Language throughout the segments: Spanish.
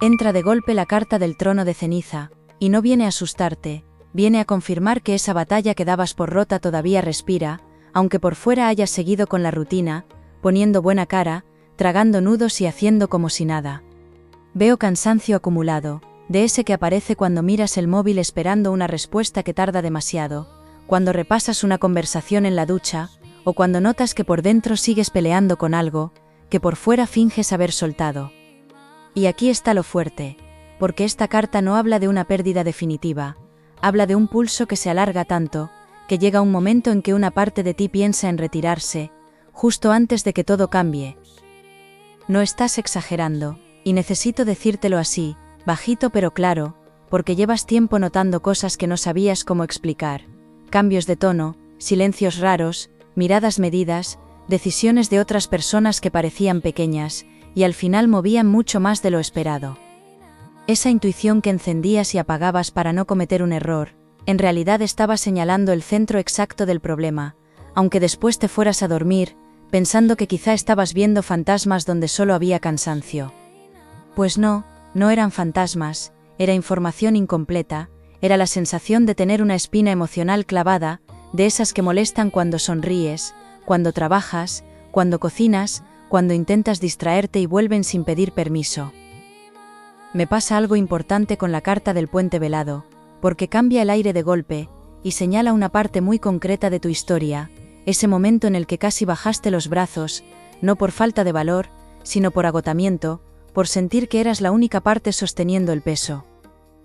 Entra de golpe la carta del trono de ceniza, y no viene a asustarte, viene a confirmar que esa batalla que dabas por rota todavía respira, aunque por fuera hayas seguido con la rutina, poniendo buena cara, tragando nudos y haciendo como si nada. Veo cansancio acumulado, de ese que aparece cuando miras el móvil esperando una respuesta que tarda demasiado, cuando repasas una conversación en la ducha, o cuando notas que por dentro sigues peleando con algo, que por fuera finges haber soltado. Y aquí está lo fuerte, porque esta carta no habla de una pérdida definitiva, habla de un pulso que se alarga tanto, que llega un momento en que una parte de ti piensa en retirarse, justo antes de que todo cambie. No estás exagerando, y necesito decírtelo así, bajito pero claro, porque llevas tiempo notando cosas que no sabías cómo explicar. Cambios de tono, silencios raros, miradas medidas, decisiones de otras personas que parecían pequeñas, y al final movían mucho más de lo esperado. Esa intuición que encendías y apagabas para no cometer un error, en realidad estaba señalando el centro exacto del problema, aunque después te fueras a dormir, pensando que quizá estabas viendo fantasmas donde solo había cansancio. Pues no, no eran fantasmas, era información incompleta, era la sensación de tener una espina emocional clavada, de esas que molestan cuando sonríes, cuando trabajas, cuando cocinas, cuando intentas distraerte y vuelven sin pedir permiso. Me pasa algo importante con la carta del puente velado, porque cambia el aire de golpe, y señala una parte muy concreta de tu historia, ese momento en el que casi bajaste los brazos, no por falta de valor, sino por agotamiento, por sentir que eras la única parte sosteniendo el peso.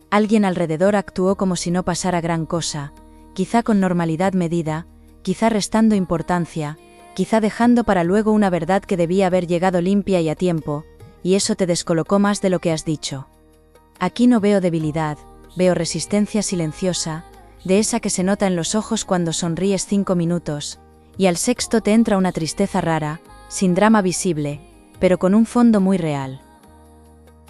Alguien alrededor actuó como si no pasara gran cosa, quizá con normalidad medida, quizá restando importancia, quizá dejando para luego una verdad que debía haber llegado limpia y a tiempo, y eso te descolocó más de lo que has dicho. Aquí no veo debilidad, veo resistencia silenciosa, de esa que se nota en los ojos cuando sonríes 5 minutos, y al sexto te entra una tristeza rara, sin drama visible, pero con un fondo muy real.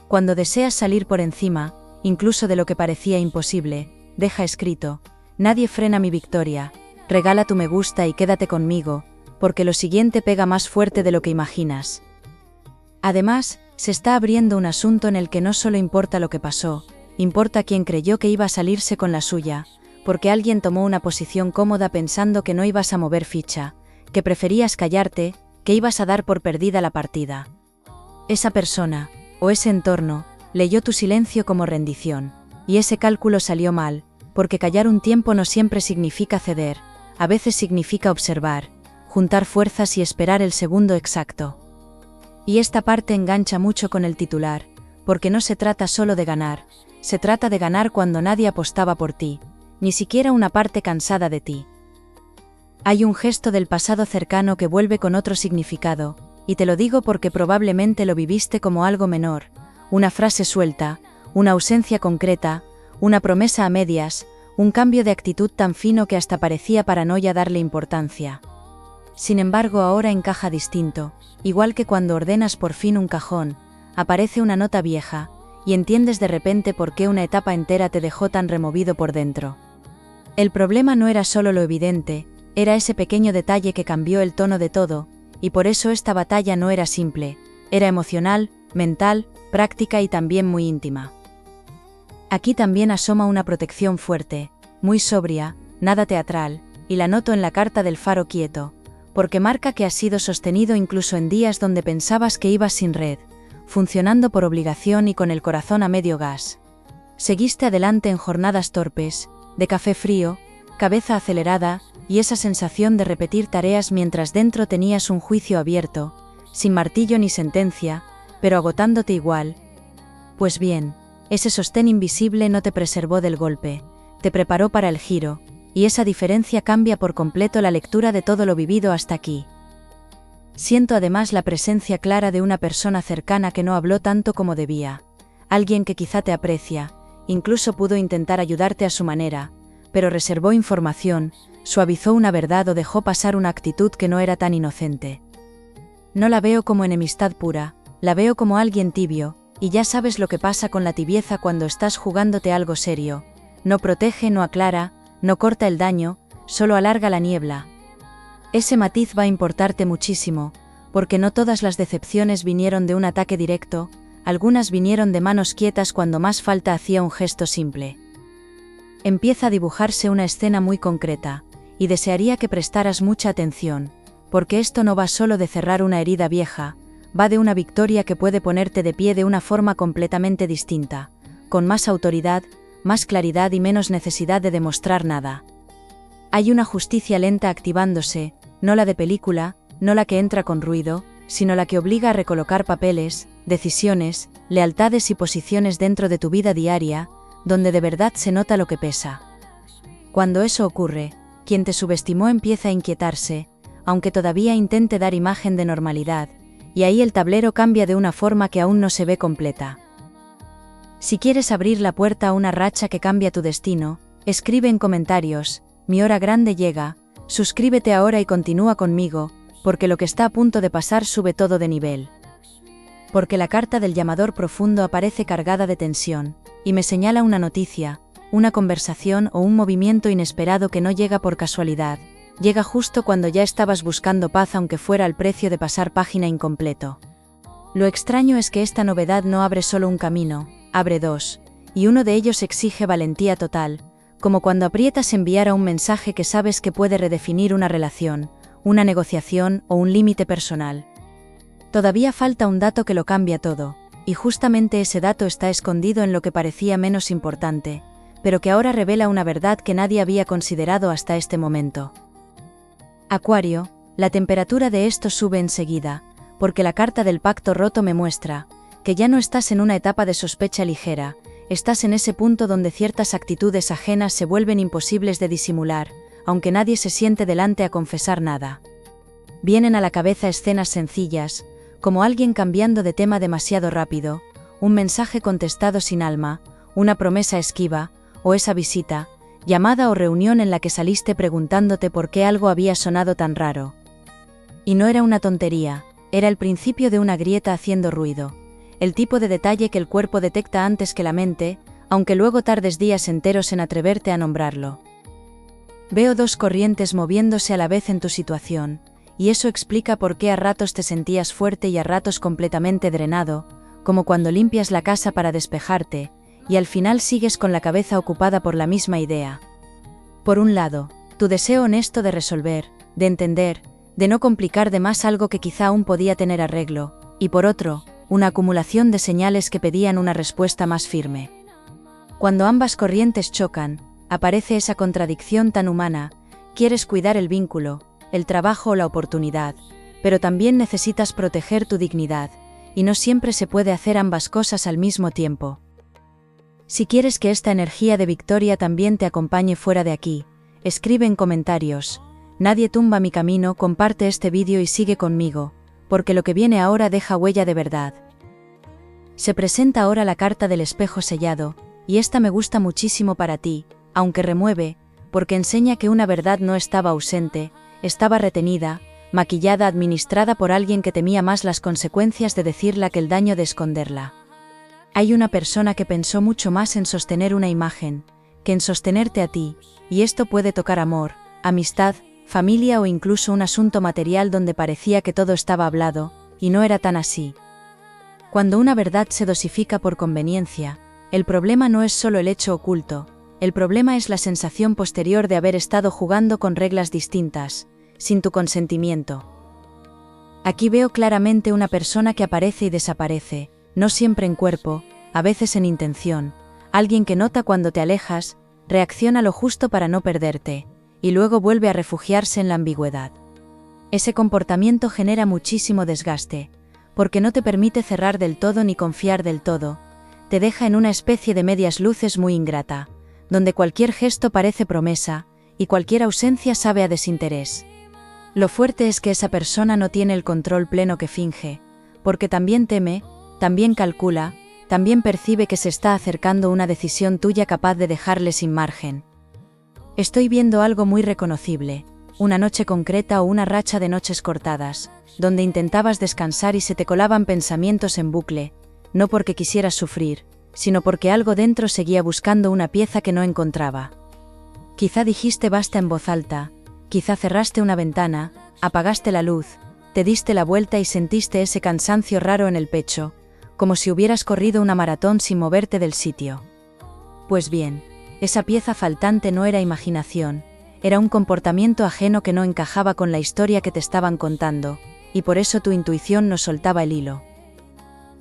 Cuando deseas salir por encima, incluso de lo que parecía imposible, deja escrito: nadie frena mi victoria, regala tu me gusta y quédate conmigo, porque lo siguiente pega más fuerte de lo que imaginas. Además, se está abriendo un asunto en el que no solo importa lo que pasó, importa quién creyó que iba a salirse con la suya, porque alguien tomó una posición cómoda pensando que no ibas a mover ficha, que preferías callarte, que ibas a dar por perdida la partida. Esa persona, o ese entorno, leyó tu silencio como rendición, y ese cálculo salió mal, porque callar un tiempo no siempre significa ceder, a veces significa observar, juntar fuerzas y esperar el segundo exacto. Y esta parte engancha mucho con el titular, porque no se trata solo de ganar, se trata de ganar cuando nadie apostaba por ti, ni siquiera una parte cansada de ti. Hay un gesto del pasado cercano que vuelve con otro significado, y te lo digo porque probablemente lo viviste como algo menor, una frase suelta, una ausencia concreta, una promesa a medias, un cambio de actitud tan fino que hasta parecía paranoia darle importancia. Sin embargo, ahora encaja distinto, igual que cuando ordenas por fin un cajón, aparece una nota vieja, y entiendes de repente por qué una etapa entera te dejó tan removido por dentro. El problema no era solo lo evidente, era ese pequeño detalle que cambió el tono de todo, y por eso esta batalla no era simple, era emocional, mental, práctica y también muy íntima. Aquí también asoma una protección fuerte, muy sobria, nada teatral, y la noto en la carta del faro quieto, porque marca que has sido sostenido incluso en días donde pensabas que ibas sin red, funcionando por obligación y con el corazón a medio gas. Seguiste adelante en jornadas torpes, de café frío, cabeza acelerada, y esa sensación de repetir tareas mientras dentro tenías un juicio abierto, sin martillo ni sentencia, pero agotándote igual. Pues bien, ese sostén invisible no te preservó del golpe, te preparó para el giro, y esa diferencia cambia por completo la lectura de todo lo vivido hasta aquí. Siento además la presencia clara de una persona cercana que no habló tanto como debía, alguien que quizá te aprecia, incluso pudo intentar ayudarte a su manera, pero reservó información, suavizó una verdad o dejó pasar una actitud que no era tan inocente. No la veo como enemistad pura, la veo como alguien tibio, y ya sabes lo que pasa con la tibieza cuando estás jugándote algo serio, no protege, no aclara, no corta el daño, solo alarga la niebla. Ese matiz va a importarte muchísimo, porque no todas las decepciones vinieron de un ataque directo, algunas vinieron de manos quietas cuando más falta hacía un gesto simple. Empieza a dibujarse una escena muy concreta, y desearía que prestaras mucha atención, porque esto no va solo de cerrar una herida vieja, va de una victoria que puede ponerte de pie de una forma completamente distinta, con más autoridad, más claridad y menos necesidad de demostrar nada. Hay una justicia lenta activándose, no la de película, no la que entra con ruido, sino la que obliga a recolocar papeles, decisiones, lealtades y posiciones dentro de tu vida diaria, donde de verdad se nota lo que pesa. Cuando eso ocurre, quien te subestimó empieza a inquietarse, aunque todavía intente dar imagen de normalidad, y ahí el tablero cambia de una forma que aún no se ve completa. Si quieres abrir la puerta a una racha que cambia tu destino, escribe en comentarios: mi hora grande llega, suscríbete ahora y continúa conmigo, porque lo que está a punto de pasar sube todo de nivel. Porque la carta del llamador profundo aparece cargada de tensión, y me señala una noticia, una conversación o un movimiento inesperado que no llega por casualidad, llega justo cuando ya estabas buscando paz aunque fuera al precio de pasar página incompleto. Lo extraño es que esta novedad no abre solo un camino, abre dos, y uno de ellos exige valentía total, como cuando aprietas enviar a un mensaje que sabes que puede redefinir una relación, una negociación o un límite personal. Todavía falta un dato que lo cambia todo, y justamente ese dato está escondido en lo que parecía menos importante, pero que ahora revela una verdad que nadie había considerado hasta este momento. Acuario, la temperatura de esto sube enseguida, porque la carta del pacto roto me muestra que ya no estás en una etapa de sospecha ligera, estás en ese punto donde ciertas actitudes ajenas se vuelven imposibles de disimular, aunque nadie se siente delante a confesar nada. Vienen a la cabeza escenas sencillas, como alguien cambiando de tema demasiado rápido, un mensaje contestado sin alma, una promesa esquiva, o esa visita, llamada o reunión en la que saliste preguntándote por qué algo había sonado tan raro. Y no era una tontería, era el principio de una grieta haciendo ruido, el tipo de detalle que el cuerpo detecta antes que la mente, aunque luego tardes días enteros en atreverte a nombrarlo. Veo dos corrientes moviéndose a la vez en tu situación, y eso explica por qué a ratos te sentías fuerte y a ratos completamente drenado, como cuando limpias la casa para despejarte, y al final sigues con la cabeza ocupada por la misma idea. Por un lado, tu deseo honesto de resolver, de entender, de no complicar de más algo que quizá aún podía tener arreglo, y por otro, una acumulación de señales que pedían una respuesta más firme. Cuando ambas corrientes chocan, aparece esa contradicción tan humana: quieres cuidar el vínculo, el trabajo o la oportunidad, pero también necesitas proteger tu dignidad, y no siempre se puede hacer ambas cosas al mismo tiempo. Si quieres que esta energía de victoria también te acompañe fuera de aquí, escribe en comentarios: nadie tumba mi camino, comparte este vídeo y sigue conmigo, porque lo que viene ahora deja huella de verdad. Se presenta ahora la carta del espejo sellado, y esta me gusta muchísimo para ti, aunque remueve, porque enseña que una verdad no estaba ausente, estaba retenida, maquillada, administrada por alguien que temía más las consecuencias de decirla que el daño de esconderla. Hay una persona que pensó mucho más en sostener una imagen, que en sostenerte a ti, y esto puede tocar amor, amistad, familia o incluso un asunto material donde parecía que todo estaba hablado, y no era tan así. Cuando una verdad se dosifica por conveniencia, el problema no es solo el hecho oculto, el problema es la sensación posterior de haber estado jugando con reglas distintas, sin tu consentimiento. Aquí veo claramente una persona que aparece y desaparece, no siempre en cuerpo, a veces en intención, alguien que nota cuando te alejas, reacciona lo justo para no perderte, y luego vuelve a refugiarse en la ambigüedad. Ese comportamiento genera muchísimo desgaste, porque no te permite cerrar del todo ni confiar del todo, te deja en una especie de medias luces muy ingrata, donde cualquier gesto parece promesa, y cualquier ausencia sabe a desinterés. Lo fuerte es que esa persona no tiene el control pleno que finge, porque también teme, también calcula, también percibe que se está acercando una decisión tuya capaz de dejarle sin margen. Estoy viendo algo muy reconocible, una noche concreta o una racha de noches cortadas, donde intentabas descansar y se te colaban pensamientos en bucle, no porque quisieras sufrir, sino porque algo dentro seguía buscando una pieza que no encontraba. Quizá dijiste basta en voz alta, quizá cerraste una ventana, apagaste la luz, te diste la vuelta y sentiste ese cansancio raro en el pecho, como si hubieras corrido una maratón sin moverte del sitio. Pues bien, esa pieza faltante no era imaginación, era un comportamiento ajeno que no encajaba con la historia que te estaban contando, y por eso tu intuición no soltaba el hilo.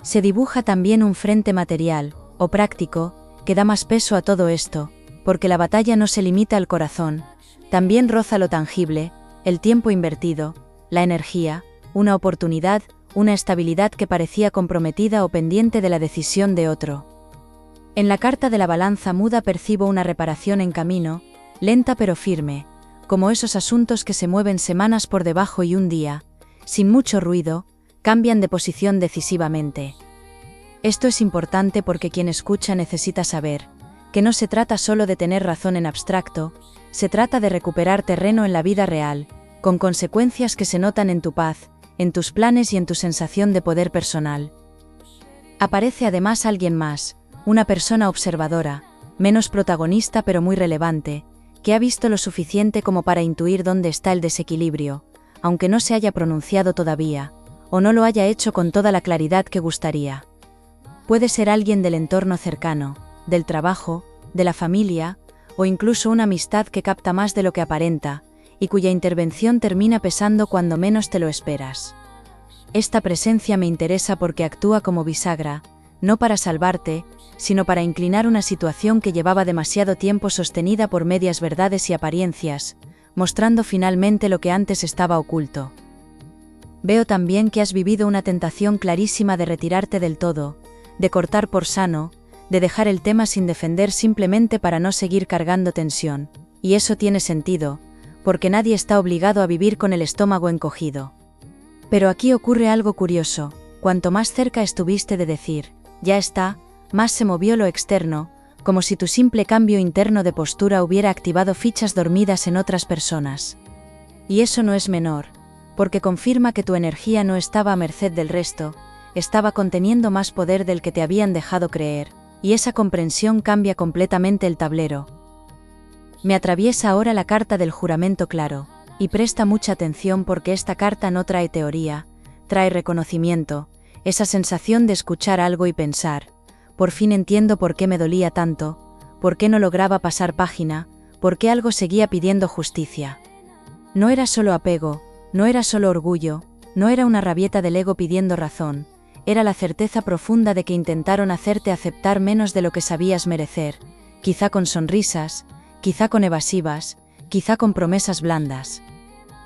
Se dibuja también un frente material, o práctico, que da más peso a todo esto, porque la batalla no se limita al corazón, también roza lo tangible, el tiempo invertido, la energía, una oportunidad, una estabilidad que parecía comprometida o pendiente de la decisión de otro. En la carta de la balanza muda percibo una reparación en camino, lenta pero firme, como esos asuntos que se mueven semanas por debajo y un día, sin mucho ruido, cambian de posición decisivamente. Esto es importante porque quien escucha necesita saber que no se trata solo de tener razón en abstracto, se trata de recuperar terreno en la vida real, con consecuencias que se notan en tu paz, en tus planes y en tu sensación de poder personal. Aparece además alguien más, una persona observadora, menos protagonista pero muy relevante, que ha visto lo suficiente como para intuir dónde está el desequilibrio, aunque no se haya pronunciado todavía, o no lo haya hecho con toda la claridad que gustaría. Puede ser alguien del entorno cercano, del trabajo, de la familia, o incluso una amistad que capta más de lo que aparenta, y cuya intervención termina pesando cuando menos te lo esperas. Esta presencia me interesa porque actúa como bisagra, no para salvarte, sino para inclinar una situación que llevaba demasiado tiempo sostenida por medias verdades y apariencias, mostrando finalmente lo que antes estaba oculto. Veo también que has vivido una tentación clarísima de retirarte del todo, de cortar por sano, de dejar el tema sin defender simplemente para no seguir cargando tensión, y eso tiene sentido, porque nadie está obligado a vivir con el estómago encogido. Pero aquí ocurre algo curioso, cuanto más cerca estuviste de decir, ya está, más se movió lo externo, como si tu simple cambio interno de postura hubiera activado fichas dormidas en otras personas. Y eso no es menor, porque confirma que tu energía no estaba a merced del resto, estaba conteniendo más poder del que te habían dejado creer, y esa comprensión cambia completamente el tablero. Me atraviesa ahora la carta del juramento claro, y presta mucha atención porque esta carta no trae teoría, trae reconocimiento, esa sensación de escuchar algo y pensar, por fin entiendo por qué me dolía tanto, por qué no lograba pasar página, por qué algo seguía pidiendo justicia. No era solo apego, no era solo orgullo, no era una rabieta del ego pidiendo razón, era la certeza profunda de que intentaron hacerte aceptar menos de lo que sabías merecer, quizá con sonrisas, quizá con evasivas, quizá con promesas blandas.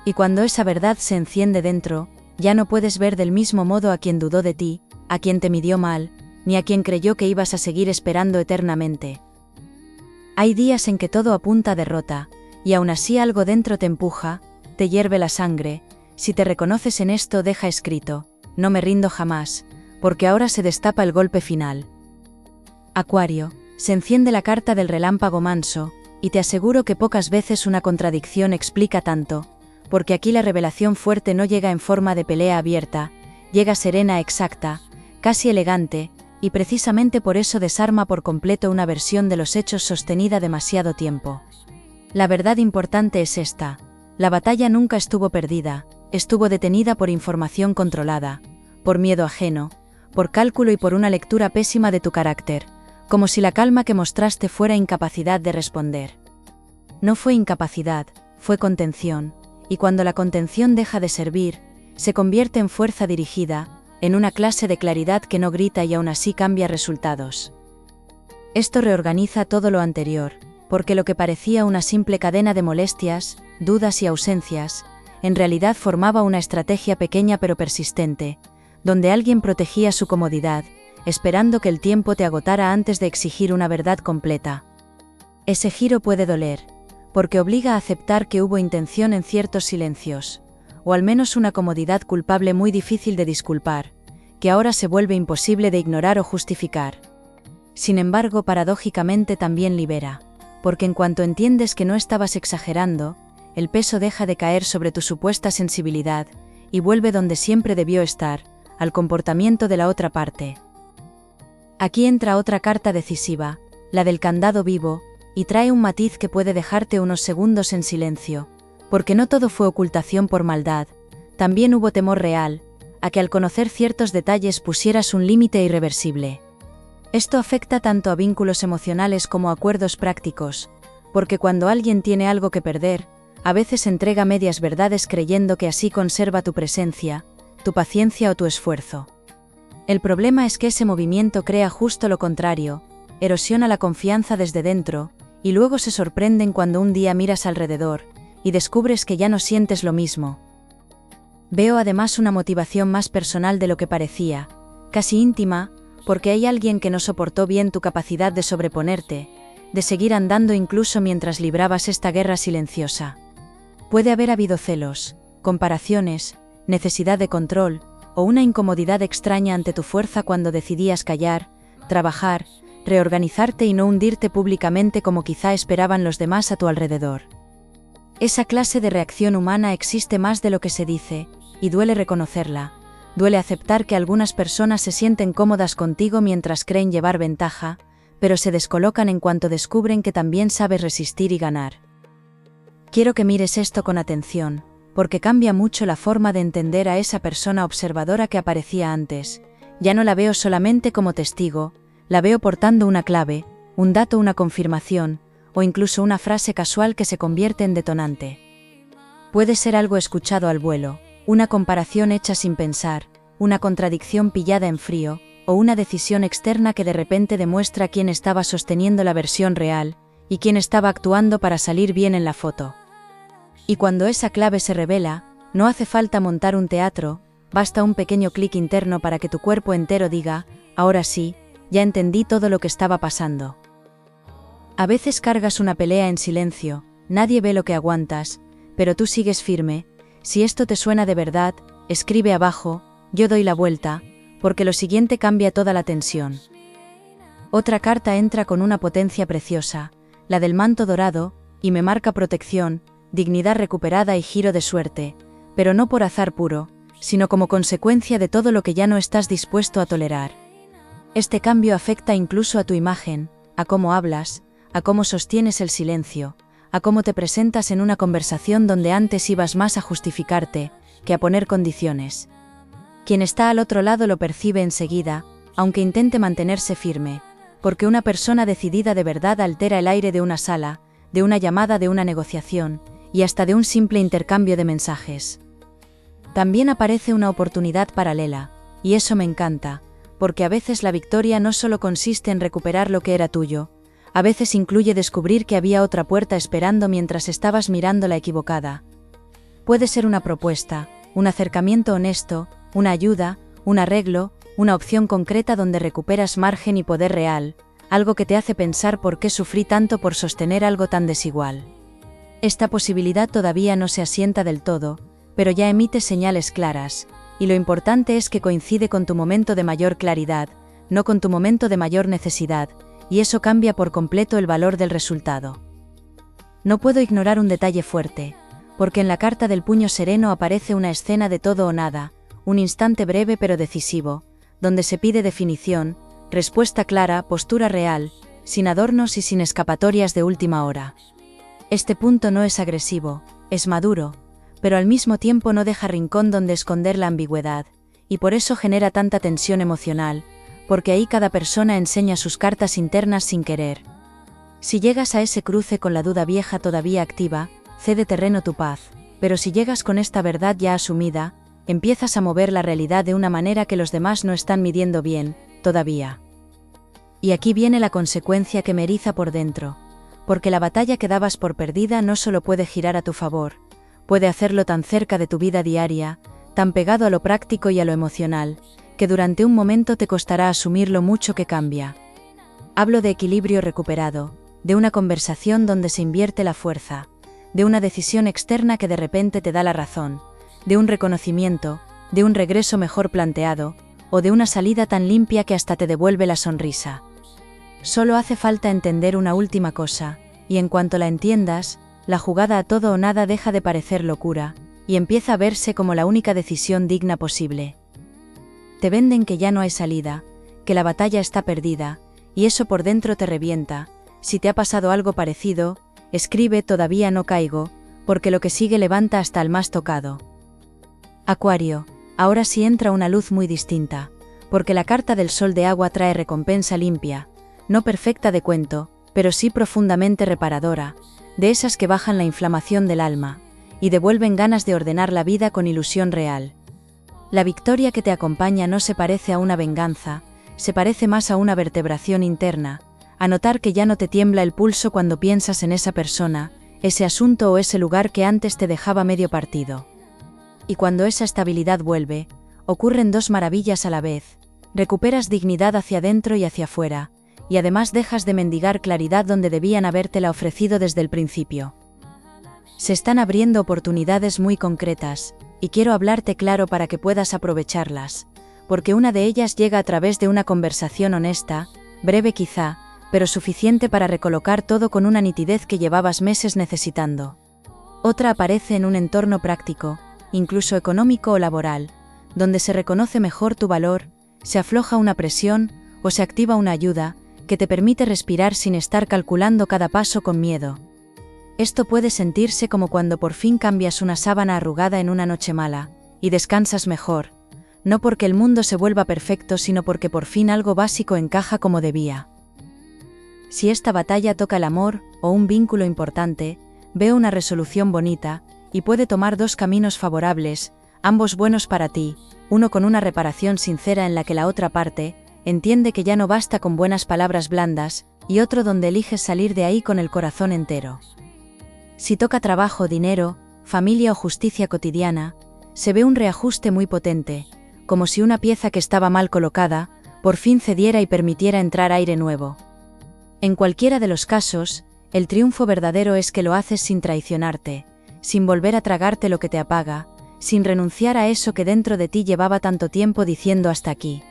Y cuando esa verdad se enciende dentro, ya no puedes ver del mismo modo a quien dudó de ti, a quien te midió mal, ni a quien creyó que ibas a seguir esperando eternamente. Hay días en que todo apunta a derrota, y aún así algo dentro te empuja, te hierve la sangre. Si te reconoces en esto, deja escrito, no me rindo jamás, porque ahora se destapa el golpe final. Acuario, se enciende la carta del relámpago manso, y te aseguro que pocas veces una contradicción explica tanto, porque aquí la revelación fuerte no llega en forma de pelea abierta, llega serena, exacta, casi elegante, y precisamente por eso desarma por completo una versión de los hechos sostenida demasiado tiempo. La verdad importante es esta: la batalla nunca estuvo perdida, estuvo detenida por información controlada, por miedo ajeno, por cálculo y por una lectura pésima de tu carácter, como si la calma que mostraste fuera incapacidad de responder. No fue incapacidad, fue contención, y cuando la contención deja de servir, se convierte en fuerza dirigida, en una clase de claridad que no grita y aún así cambia resultados. Esto reorganiza todo lo anterior, porque lo que parecía una simple cadena de molestias, dudas y ausencias, en realidad formaba una estrategia pequeña pero persistente, donde alguien protegía su comodidad, esperando que el tiempo te agotara antes de exigir una verdad completa. Ese giro puede doler, porque obliga a aceptar que hubo intención en ciertos silencios, o al menos una comodidad culpable muy difícil de disculpar, que ahora se vuelve imposible de ignorar o justificar. Sin embargo, paradójicamente también libera, porque en cuanto entiendes que no estabas exagerando, el peso deja de caer sobre tu supuesta sensibilidad, y vuelve donde siempre debió estar, al comportamiento de la otra parte. Aquí entra otra carta decisiva, la del candado vivo, y trae un matiz que puede dejarte unos segundos en silencio, porque no todo fue ocultación por maldad, también hubo temor real, a que al conocer ciertos detalles pusieras un límite irreversible. Esto afecta tanto a vínculos emocionales como a acuerdos prácticos, porque cuando alguien tiene algo que perder, a veces entrega medias verdades creyendo que así conserva tu presencia, tu paciencia o tu esfuerzo. El problema es que ese movimiento crea justo lo contrario, erosiona la confianza desde dentro, y luego se sorprenden cuando un día miras alrededor, y descubres que ya no sientes lo mismo. Veo además una motivación más personal de lo que parecía, casi íntima, porque hay alguien que no soportó bien tu capacidad de sobreponerte, de seguir andando incluso mientras librabas esta guerra silenciosa. Puede haber habido celos, comparaciones, necesidad de control, o una incomodidad extraña ante tu fuerza cuando decidías callar, trabajar, reorganizarte y no hundirte públicamente como quizá esperaban los demás a tu alrededor. Esa clase de reacción humana existe más de lo que se dice, y duele reconocerla. Duele aceptar que algunas personas se sienten cómodas contigo mientras creen llevar ventaja, pero se descolocan en cuanto descubren que también sabes resistir y ganar. Quiero que mires esto con atención, porque cambia mucho la forma de entender a esa persona observadora que aparecía antes. Ya no la veo solamente como testigo, la veo portando una clave, un dato, una confirmación, o incluso una frase casual que se convierte en detonante. Puede ser algo escuchado al vuelo, una comparación hecha sin pensar, una contradicción pillada en frío, o una decisión externa que de repente demuestra quién estaba sosteniendo la versión real, y quién estaba actuando para salir bien en la foto. Y cuando esa clave se revela, no hace falta montar un teatro, basta un pequeño clic interno para que tu cuerpo entero diga, ahora sí, ya entendí todo lo que estaba pasando. A veces cargas una pelea en silencio, nadie ve lo que aguantas, pero tú sigues firme. Si esto te suena de verdad, escribe abajo, yo doy la vuelta, porque lo siguiente cambia toda la tensión. Otra carta entra con una potencia preciosa, la del manto dorado, y me marca protección, dignidad recuperada y giro de suerte, pero no por azar puro, sino como consecuencia de todo lo que ya no estás dispuesto a tolerar. Este cambio afecta incluso a tu imagen, a cómo hablas, a cómo sostienes el silencio, a cómo te presentas en una conversación donde antes ibas más a justificarte que a poner condiciones. Quien está al otro lado lo percibe enseguida, aunque intente mantenerse firme, porque una persona decidida de verdad altera el aire de una sala, de una llamada, de una negociación, y hasta de un simple intercambio de mensajes. También aparece una oportunidad paralela, y eso me encanta, porque a veces la victoria no solo consiste en recuperar lo que era tuyo, a veces incluye descubrir que había otra puerta esperando mientras estabas mirando la equivocada. Puede ser una propuesta, un acercamiento honesto, una ayuda, un arreglo, una opción concreta donde recuperas margen y poder real, algo que te hace pensar por qué sufrí tanto por sostener algo tan desigual. Esta posibilidad todavía no se asienta del todo, pero ya emite señales claras, y lo importante es que coincide con tu momento de mayor claridad, no con tu momento de mayor necesidad, y eso cambia por completo el valor del resultado. No puedo ignorar un detalle fuerte, porque en la carta del puño sereno aparece una escena de todo o nada, un instante breve pero decisivo, donde se pide definición, respuesta clara, postura real, sin adornos y sin escapatorias de última hora. Este punto no es agresivo, es maduro, pero al mismo tiempo no deja rincón donde esconder la ambigüedad, y por eso genera tanta tensión emocional, porque ahí cada persona enseña sus cartas internas sin querer. Si llegas a ese cruce con la duda vieja todavía activa, cede terreno tu paz, pero si llegas con esta verdad ya asumida, empiezas a mover la realidad de una manera que los demás no están midiendo bien, todavía. Y aquí viene la consecuencia que me eriza por dentro, porque la batalla que dabas por perdida no solo puede girar a tu favor, puede hacerlo tan cerca de tu vida diaria, tan pegado a lo práctico y a lo emocional, que durante un momento te costará asumir lo mucho que cambia. Hablo de equilibrio recuperado, de una conversación donde se invierte la fuerza, de una decisión externa que de repente te da la razón, de un reconocimiento, de un regreso mejor planteado, o de una salida tan limpia que hasta te devuelve la sonrisa. Solo hace falta entender una última cosa, y en cuanto la entiendas, la jugada a todo o nada deja de parecer locura, y empieza a verse como la única decisión digna posible. Te venden que ya no hay salida, que la batalla está perdida, y eso por dentro te revienta. Si te ha pasado algo parecido, escribe todavía no caigo, porque lo que sigue levanta hasta el más tocado. Acuario, ahora sí entra una luz muy distinta, porque la carta del sol de agua trae recompensa limpia, no perfecta de cuento, pero sí profundamente reparadora, de esas que bajan la inflamación del alma, y devuelven ganas de ordenar la vida con ilusión real. La victoria que te acompaña no se parece a una venganza, se parece más a una vertebración interna, a notar que ya no te tiembla el pulso cuando piensas en esa persona, ese asunto o ese lugar que antes te dejaba medio partido. Y cuando esa estabilidad vuelve, ocurren dos maravillas a la vez: recuperas dignidad hacia adentro y hacia afuera, y además dejas de mendigar claridad donde debían habértela ofrecido desde el principio. Se están abriendo oportunidades muy concretas, y quiero hablarte claro para que puedas aprovecharlas, porque una de ellas llega a través de una conversación honesta, breve quizá, pero suficiente para recolocar todo con una nitidez que llevabas meses necesitando. Otra aparece en un entorno práctico, incluso económico o laboral, donde se reconoce mejor tu valor, se afloja una presión, o se activa una ayuda, que te permite respirar sin estar calculando cada paso con miedo. Esto puede sentirse como cuando por fin cambias una sábana arrugada en una noche mala, y descansas mejor, no porque el mundo se vuelva perfecto, sino porque por fin algo básico encaja como debía. Si esta batalla toca el amor, o un vínculo importante, veo una resolución bonita, y puede tomar dos caminos favorables, ambos buenos para ti, uno con una reparación sincera en la que la otra parte entiende que ya no basta con buenas palabras blandas, y otro donde eliges salir de ahí con el corazón entero. Si toca trabajo, dinero, familia o justicia cotidiana, se ve un reajuste muy potente, como si una pieza que estaba mal colocada, por fin cediera y permitiera entrar aire nuevo. En cualquiera de los casos, el triunfo verdadero es que lo haces sin traicionarte, sin volver a tragarte lo que te apaga, sin renunciar a eso que dentro de ti llevaba tanto tiempo diciendo hasta aquí.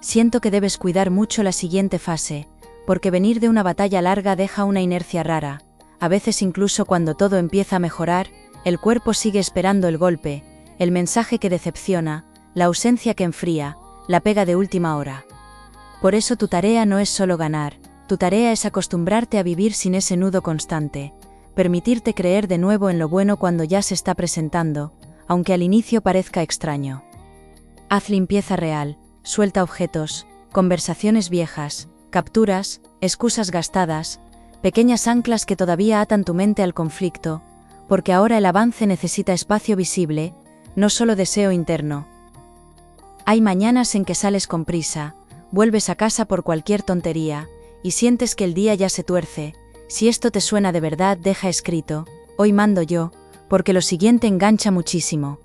Siento que debes cuidar mucho la siguiente fase, porque venir de una batalla larga deja una inercia rara, a veces incluso cuando todo empieza a mejorar, el cuerpo sigue esperando el golpe, el mensaje que decepciona, la ausencia que enfría, la pega de última hora. Por eso tu tarea no es solo ganar, tu tarea es acostumbrarte a vivir sin ese nudo constante, permitirte creer de nuevo en lo bueno cuando ya se está presentando, aunque al inicio parezca extraño. Haz limpieza real, suelta objetos, conversaciones viejas, capturas, excusas gastadas, pequeñas anclas que todavía atan tu mente al conflicto, porque ahora el avance necesita espacio visible, no solo deseo interno. Hay mañanas en que sales con prisa, vuelves a casa por cualquier tontería, y sientes que el día ya se tuerce. Si esto te suena de verdad, deja escrito: hoy mando yo, porque lo siguiente engancha muchísimo.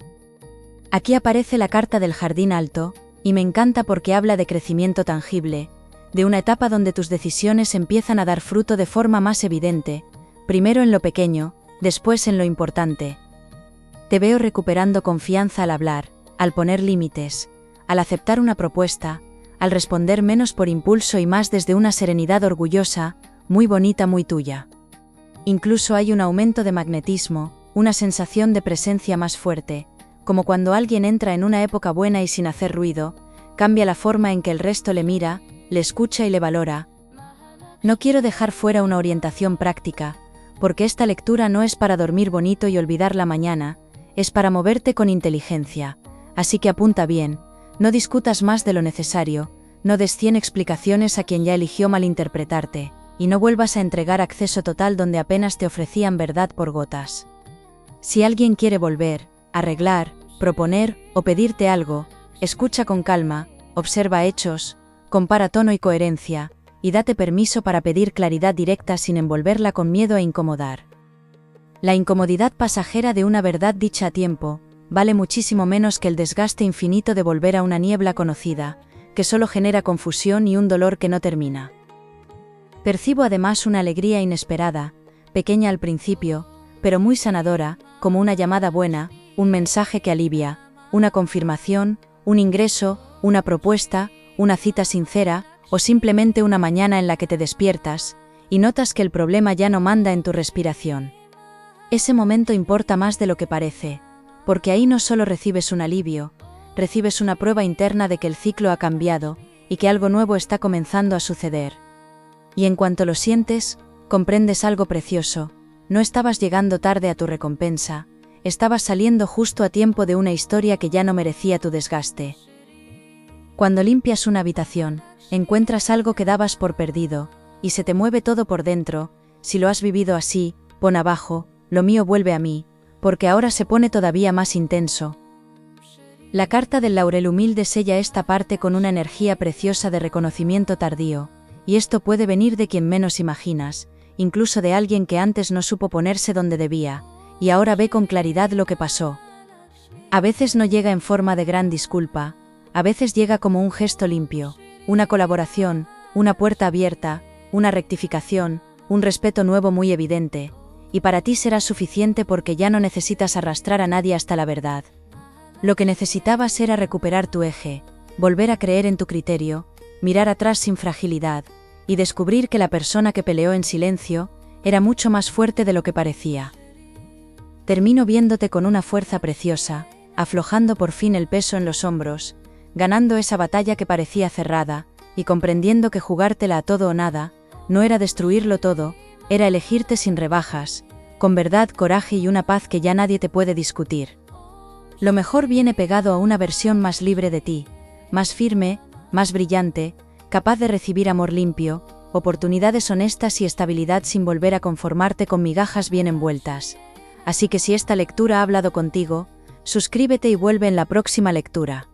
Aquí aparece la carta del jardín alto, y me encanta porque habla de crecimiento tangible, de una etapa donde tus decisiones empiezan a dar fruto de forma más evidente, primero en lo pequeño, después en lo importante. Te veo recuperando confianza al hablar, al poner límites, al aceptar una propuesta, al responder menos por impulso y más desde una serenidad orgullosa, muy bonita, muy tuya. Incluso hay un aumento de magnetismo, una sensación de presencia más fuerte, como cuando alguien entra en una época buena y sin hacer ruido, cambia la forma en que el resto le mira, le escucha y le valora. No quiero dejar fuera una orientación práctica, porque esta lectura no es para dormir bonito y olvidar la mañana, es para moverte con inteligencia, así que apunta bien, no discutas más de lo necesario, no des 100 explicaciones a quien ya eligió malinterpretarte, y no vuelvas a entregar acceso total donde apenas te ofrecían verdad por gotas. Si alguien quiere volver, arreglar, proponer o pedirte algo, escucha con calma, observa hechos, compara tono y coherencia, y date permiso para pedir claridad directa sin envolverla con miedo e incomodar. La incomodidad pasajera de una verdad dicha a tiempo vale muchísimo menos que el desgaste infinito de volver a una niebla conocida, que solo genera confusión y un dolor que no termina. Percibo además una alegría inesperada, pequeña al principio, pero muy sanadora, como una llamada buena, un mensaje que alivia, una confirmación, un ingreso, una propuesta, una cita sincera, o simplemente una mañana en la que te despiertas, y notas que el problema ya no manda en tu respiración. Ese momento importa más de lo que parece, porque ahí no solo recibes un alivio, recibes una prueba interna de que el ciclo ha cambiado, y que algo nuevo está comenzando a suceder. Y en cuanto lo sientes, comprendes algo precioso: no estabas llegando tarde a tu recompensa, estabas saliendo justo a tiempo de una historia que ya no merecía tu desgaste. Cuando limpias una habitación, encuentras algo que dabas por perdido, y se te mueve todo por dentro. Si lo has vivido así, pon abajo, lo mío vuelve a mí, porque ahora se pone todavía más intenso. La carta del laurel humilde sella esta parte con una energía preciosa de reconocimiento tardío, y esto puede venir de quien menos imaginas, incluso de alguien que antes no supo ponerse donde debía, y ahora ve con claridad lo que pasó. A veces no llega en forma de gran disculpa, a veces llega como un gesto limpio, una colaboración, una puerta abierta, una rectificación, un respeto nuevo muy evidente, y para ti será suficiente porque ya no necesitas arrastrar a nadie hasta la verdad. Lo que necesitabas era recuperar tu eje, volver a creer en tu criterio, mirar atrás sin fragilidad, y descubrir que la persona que peleó en silencio era mucho más fuerte de lo que parecía. Termino viéndote con una fuerza preciosa, aflojando por fin el peso en los hombros, ganando esa batalla que parecía cerrada, y comprendiendo que jugártela a todo o nada, no era destruirlo todo, era elegirte sin rebajas, con verdad, coraje y una paz que ya nadie te puede discutir. Lo mejor viene pegado a una versión más libre de ti, más firme, más brillante, capaz de recibir amor limpio, oportunidades honestas y estabilidad sin volver a conformarte con migajas bien envueltas. Así que si esta lectura ha hablado contigo, suscríbete y vuelve en la próxima lectura.